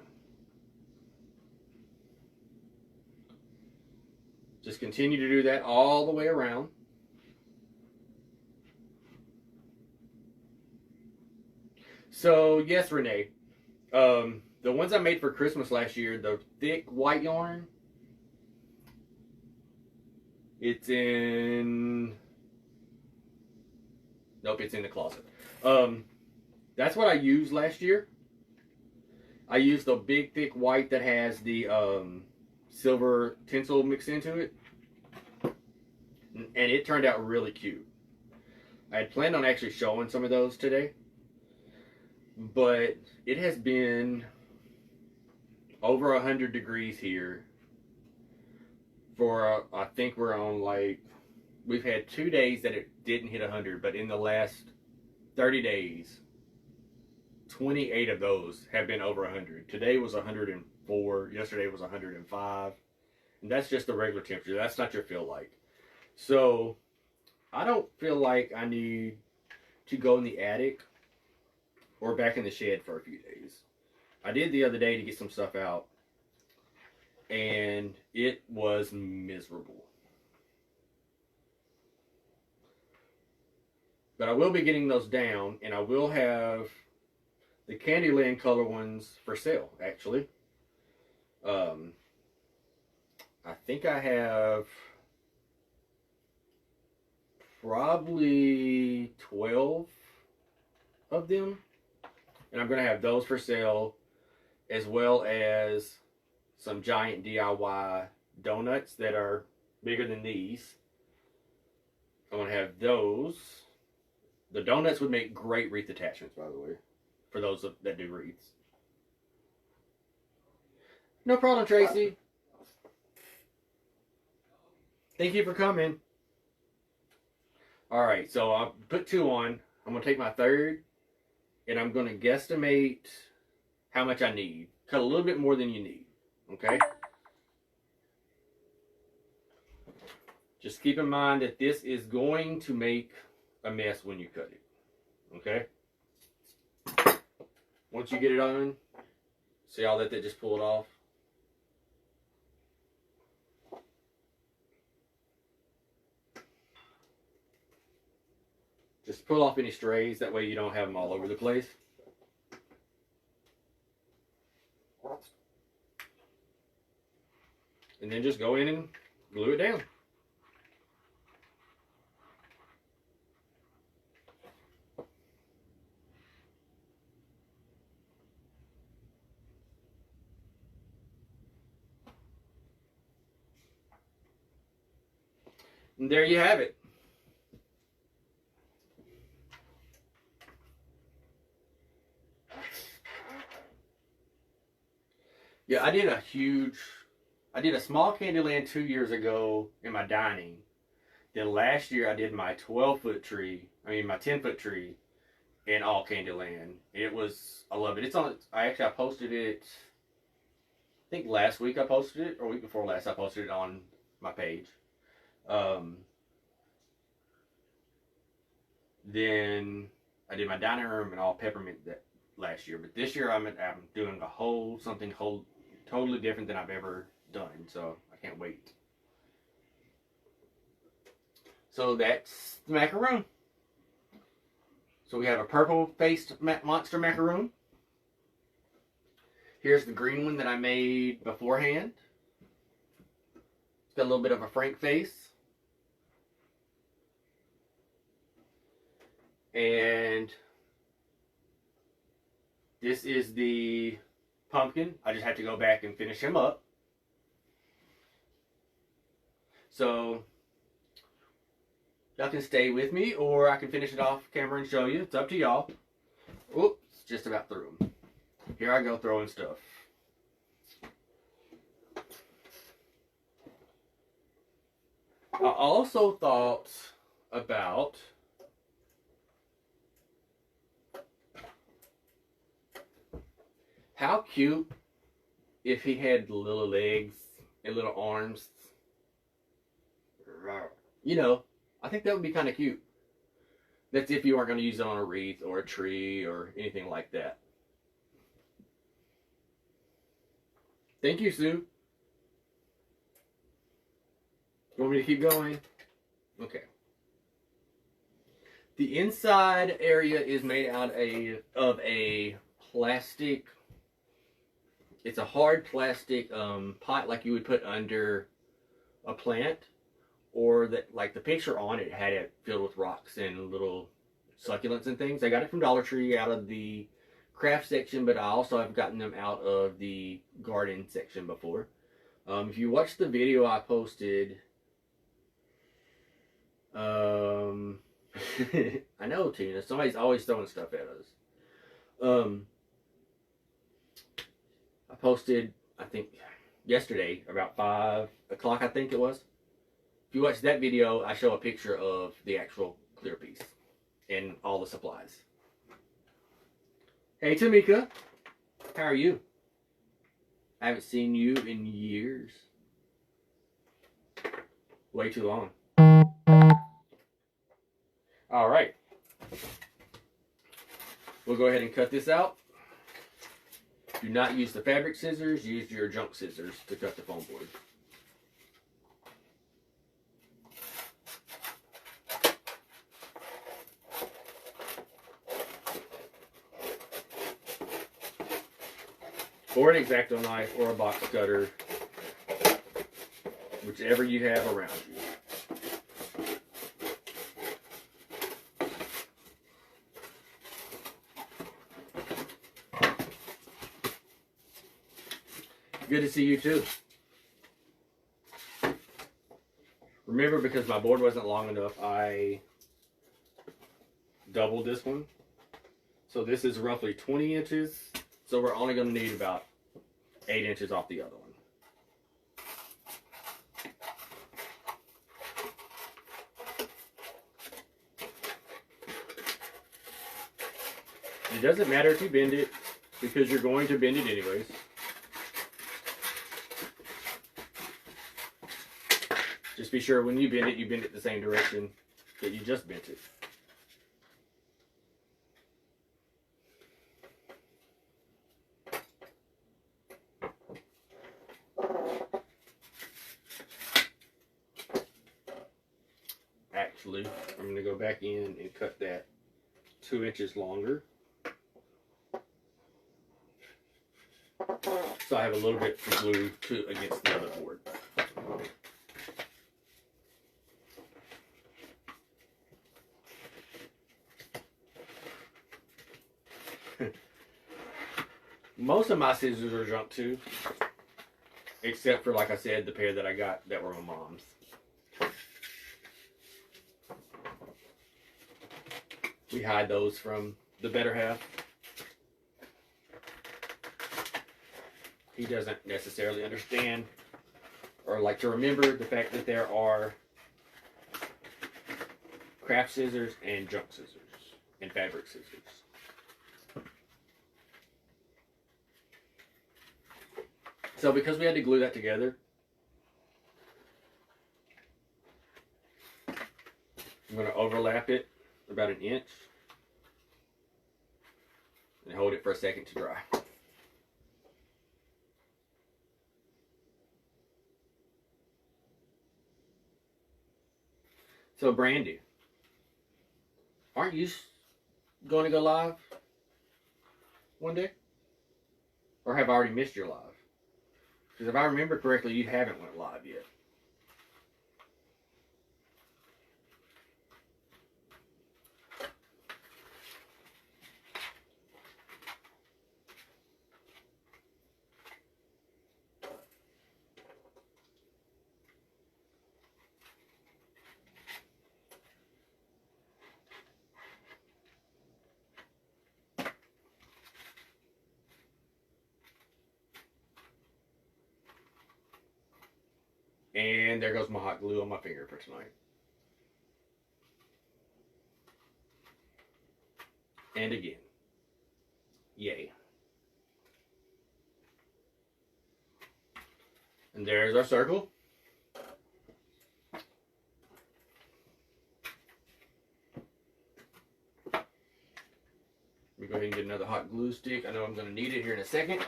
Just continue to do that all the way around. So, yes, Renee, the ones I made for Christmas last year, the thick white yarn, it's in, nope, it's in the closet. That's what I used last year. I used the big, thick white that has the silver tinsel mixed into it, and it turned out really cute. I had planned on actually showing some of those today. But it has been over 100 degrees here for, I think we're on we've had 2 days that it didn't hit 100, but in the last 30 days, 28 of those have been over 100. Today was 104, yesterday was 105, and that's just the regular temperature. That's not your feel like. So, I don't feel like I need to go in the attic or back in the shed for a few days. I did the other day to get some stuff out, and it was miserable. But I will be getting those down, and I will have the Candyland color ones for sale, actually. I think I have probably 12 of them. And I'm going to have those for sale, as well as some giant DIY donuts that are bigger than these. I'm going to have those. The donuts would make great wreath attachments, by the way, for those that do wreaths. No problem, Tracy. Thank you for coming. Alright, so I'll put 2 on. I'm going to take my third. And I'm going to guesstimate how much I need. Cut a little bit more than you need. Okay? Just keep in mind that this is going to make a mess when you cut it. Okay? Once you get it on, see all that just pulled off? Just pull off any strays, that way you don't have them all over the place. And then just go in and glue it down. And there you have it. Yeah, I did a small Candyland 2 years ago in my dining. Then last year I did my 12-foot tree, my 10-foot tree in all Candyland. I love it. I posted it, I think last week I posted it, or week before last I posted it on my page. Then I did my dining room and all peppermint last year. But this year I'm doing something totally different than I've ever done. So I can't wait. So that's the macaron. So we have a purple-faced monster macaron. Here's the green one that I made beforehand. It's got a little bit of a frank face. And this is the pumpkin. I just have to go back and finish him up. So y'all can stay with me, or I can finish it off camera and show you. It's up to y'all. Oops, just about through them. Here I go throwing stuff. I also thought about how cute if he had little legs and little arms. You know, I think that would be kind of cute. That's if you aren't going to use it on a wreath or a tree or anything like that. Thank you, Sue. You want me to keep going? Okay. The inside area is made out of a plastic. It's a hard plastic pot like you would put under a plant, or that, like the picture on it had it filled with rocks and little succulents and things. I got it from Dollar Tree out of the craft section, but I also have gotten them out of the garden section before. If you watch the video I posted, I know, Tina, somebody's always throwing stuff at us. I posted, I think, yesterday, about 5 o'clock, I think it was. If you watch that video, I show a picture of the actual clear piece and all the supplies. Hey, Tamika. How are you? I haven't seen you in years. Way too long. All right. We'll go ahead and cut this out. Do not use the fabric scissors. Use your junk scissors to cut the foam board. Or an X-Acto knife or a box cutter, whichever you have around you. Good to see you too. Remember, because my board wasn't long enough, I doubled this one. So this is roughly 20 inches. So we're only going to need about 8 inches off the other one. It doesn't matter if you bend it, because you're going to bend it anyways. Just be sure when you bend it the same direction that you just bent it. Action. actually, I'm going to go back in and cut that 2 inches longer. So I have a little bit to glue to against the other board. Most of my scissors are junk too, except for, like I said, the pair that I got that were my mom's. We hide those from the better half. He doesn't necessarily understand or like to remember the fact that there are craft scissors and junk scissors and fabric scissors. So because we had to glue that together, I'm going to overlap it about 1 inch and hold it for a second to dry. So Brandy, aren't you going to go live one day? Or have I already missed your live? Because if I remember correctly, you haven't went live yet. And there goes my hot glue on my finger for tonight. And again. Yay. And there's our circle. Let me go ahead and get another hot glue stick. I know I'm going to need it here in a second.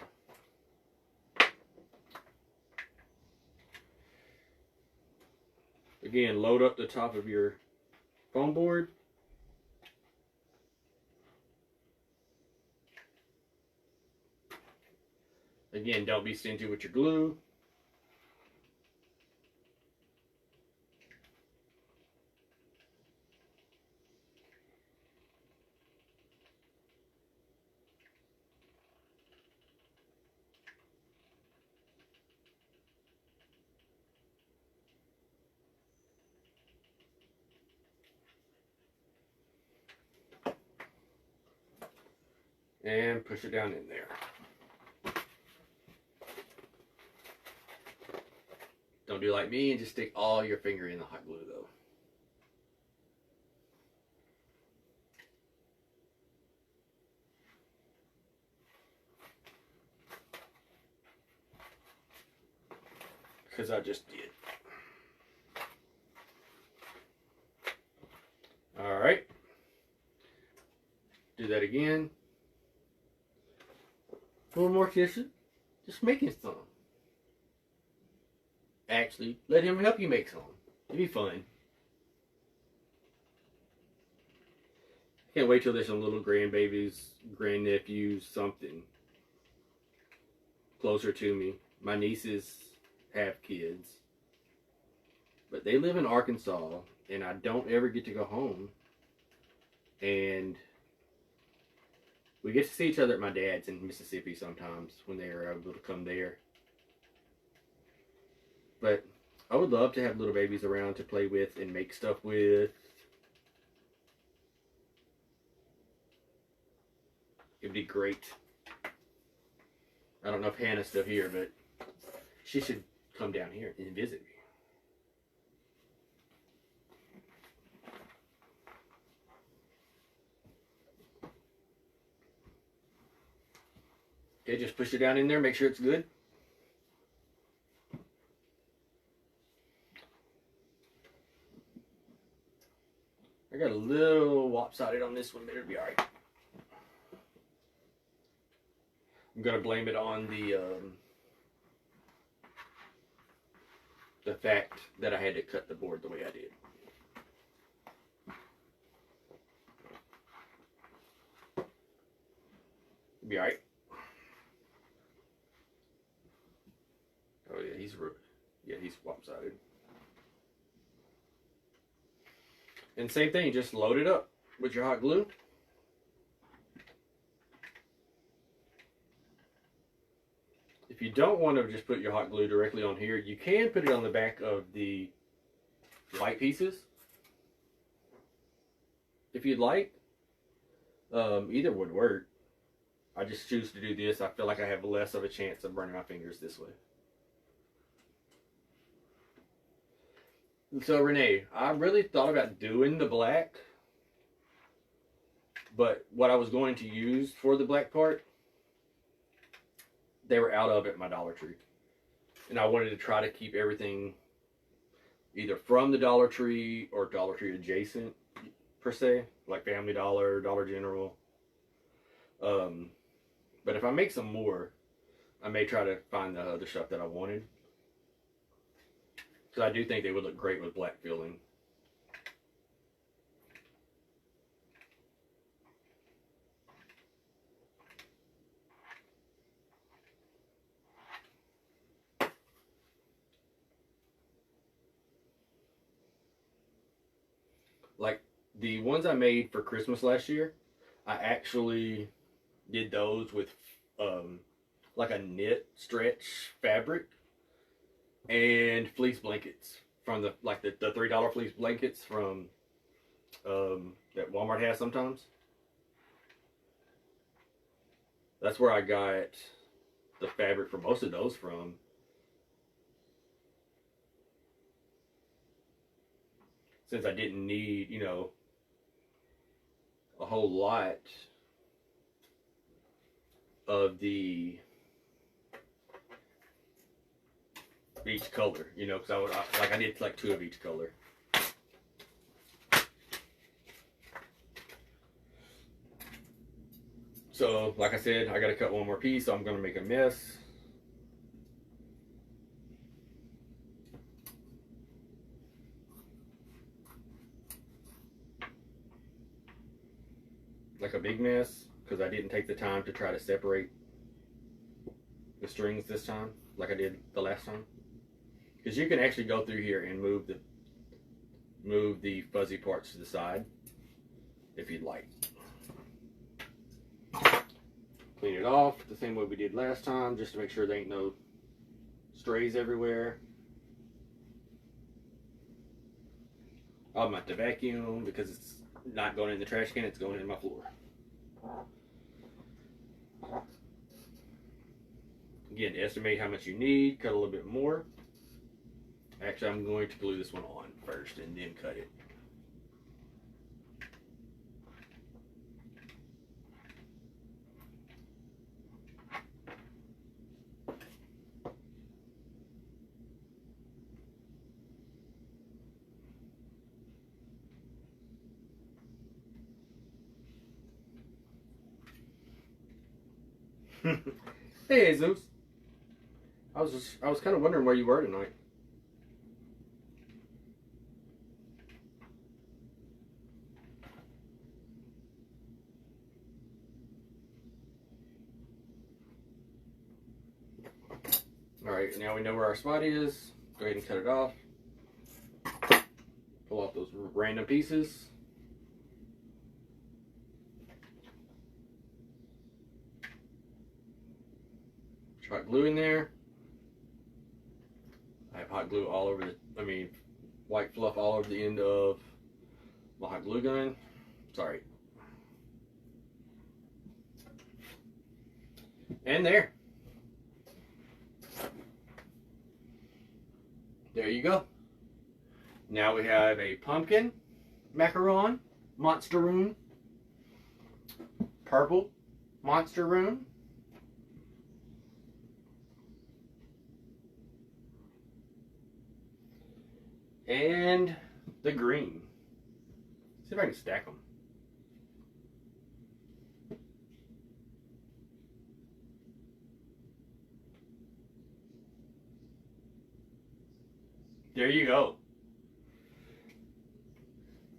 Again, load up the top of your foam board. Again, don't be stingy with your glue. And push it down in there. Don't do like me and just stick all your finger in the hot glue though. Because I just did. Alright. Do that again. A little more kissing. Just making some. Actually, let him help you make some. It'd be fun. Can't wait till there's some little grandbabies, grandnephews, something closer to me. My nieces have kids, but they live in Arkansas, and I don't ever get to go home. And we get to see each other at my dad's in Mississippi sometimes when they are able to come there. But I would love to have little babies around to play with and make stuff with. It'd be great. I don't know if Hannah's still here, but she should come down here and visit me. Okay, just push it down in there, make sure it's good. I got a little lopsided on this one, but it'll be alright. I'm gonna blame it on the fact that I had to cut the board the way I did. Be alright. Oh yeah, he's swap-sided. And same thing, just load it up with your hot glue. If you don't want to just put your hot glue directly on here, you can put it on the back of the white pieces if you'd like. Either would work. I just choose to do this. I feel like I have less of a chance of burning my fingers this way. So Renee, I really thought about doing the black, but what I was going to use for the black part, they were out of it at my Dollar Tree. And I wanted to try to keep everything either from the Dollar Tree or Dollar Tree adjacent, per se, like Family Dollar, Dollar General. But if I make some more, I may try to find the other stuff that I wanted. Because I do think they would look great with black filling. Like the ones I made for Christmas last year, I actually did those with like a knit stretch fabric and fleece blankets from the $3 fleece blankets from that Walmart has sometimes. That's where I got the fabric for most of those from. Since I didn't need, you know, a whole lot of the each color, you know, because I did like 2 of each color. So, like I said, I got to cut one more piece, so I'm going to make a mess. Like a big mess, because I didn't take the time to try to separate the strings this time, like I did the last time. Because you can actually go through here and move the fuzzy parts to the side, if you'd like. Clean it off the same way we did last time, just to make sure there ain't no strays everywhere. I'm about to vacuum because it's not going in the trash can, it's going in my floor. Again, estimate how much you need, cut a little bit more. Actually, I'm going to glue this one on first and then cut it. Hey, Jesus. I was kind of wondering where you were tonight. Alright, now we know where our spot is. Go ahead and cut it off. Pull off those random pieces. Hot glue in there. I have hot glue all over white fluff all over the end of my hot glue gun. Sorry. And there. There you go. Now we have a pumpkin macaron, monsteroon, purple monsteroon, and the green. See if I can stack them. There you go.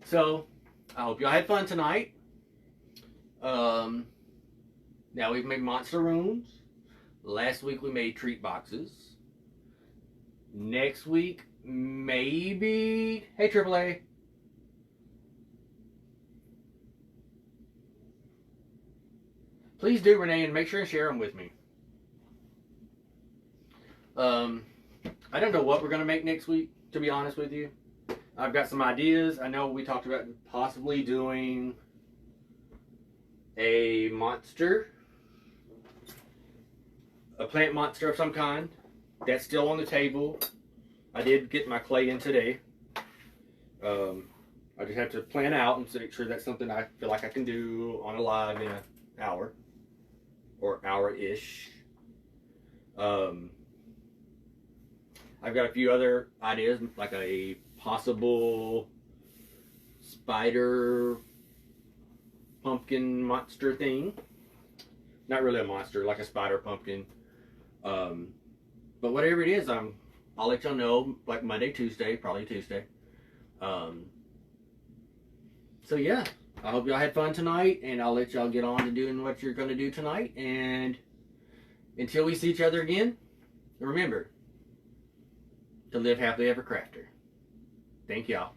So, I hope y'all had fun tonight. Now we've made monster rooms. Last week we made treat boxes. Next week, maybe... Hey, AAA. Please do, Renee, and make sure and share them with me. I don't know what we're going to make next week, to be honest with you. I've got some ideas. I know we talked about possibly doing a monster. A plant monster of some kind. That's still on the table. I did get my clay in today. I just have to plan out and make sure that's something I feel like I can do on a live in an hour. Or hour-ish. I've got a few other ideas, like a possible spider pumpkin monster thing. Not really a monster, like a spider pumpkin. But whatever it is, I'll let y'all know, like Monday, Tuesday, probably Tuesday. So yeah, I hope y'all had fun tonight, and I'll let y'all get on to doing what you're going to do tonight. And until we see each other again, remember to live happily ever crafter. Thank y'all.